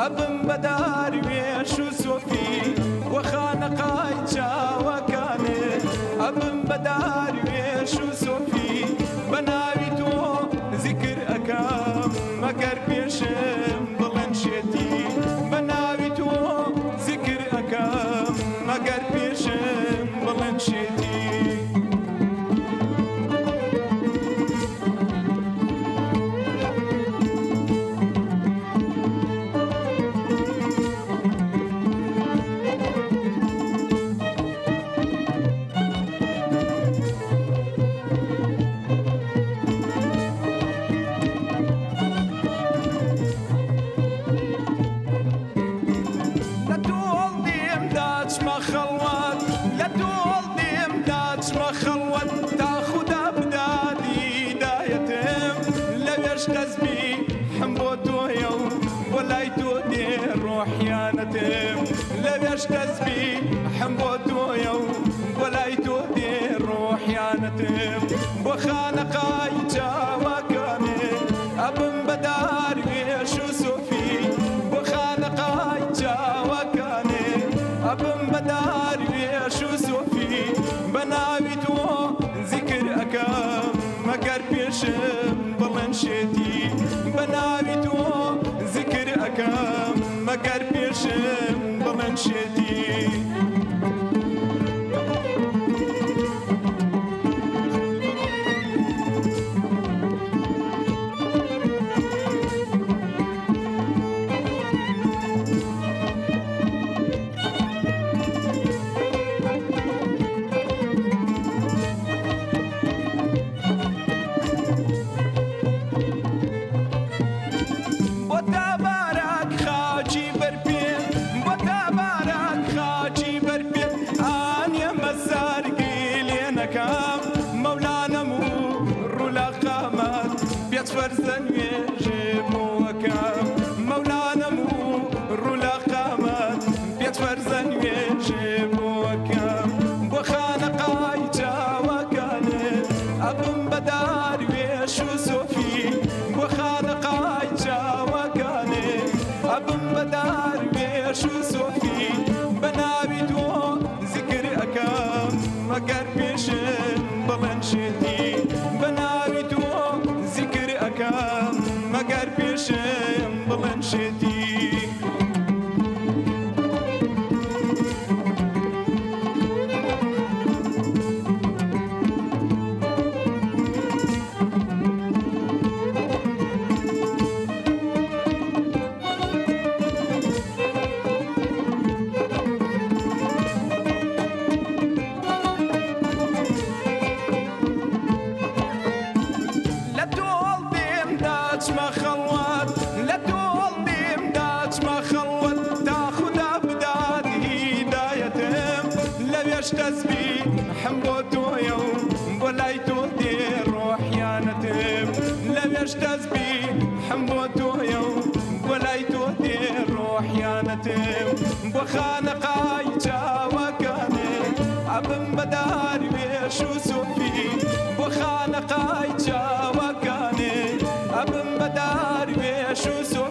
أبن بدار ويش وسوفي وخانقاي جاوكاني أبن بدار ويش وسوفي بناوي تو ذكر أكام مكر بيشم ضلن شتي بناوي تو ذكر أكام مكر بيشم ضلن شتي ما خلوت لا تقول ديم داتش ما خلوت تاخد أبدادي دايتم لا يشتز بي حمبوتو يوم ولا يتودي روح يانتم لا يشتز بي حمبوتو يوم ولا يتودي روح يانتم وخانقاي جاوكاني أبن بدار ويشو سوفي وخانقاي جاوكاني أبن بدار ويشو سوفي بناوي تو ذكر أكام مكر بيشم ضلن شتي بناوي تو ذكر أكام مكر بيشم ضلن شتي مولانا مور لقامات بيت فرزن يجيب وكام مولانا مور لقامات بيت فرزن يجيب وكام وخانقاي جاوكاني أبن بدار ويشو سوفي وخانقاي جاوكاني أبن بدار ويشو سوفي بناوي تو ذكر أكام مكر بيشن ضلن شتي بناوي تو ذكر أكام مكر بيشن ضلن شتي ما خلوت لا تقول ديم داتش ما خلوت تاخد أبداد هدايتهم لا يشتز بي حمبوتو يوم ولا يتودي روح يانتهم لا يشتز بي حمبوتو يوم ولا يتودي روح يانتهم وخانقاي جاوكاني أبن بدار ويشو سوفي وخانقاي جاوكاني أبن بدار ويشو سوفي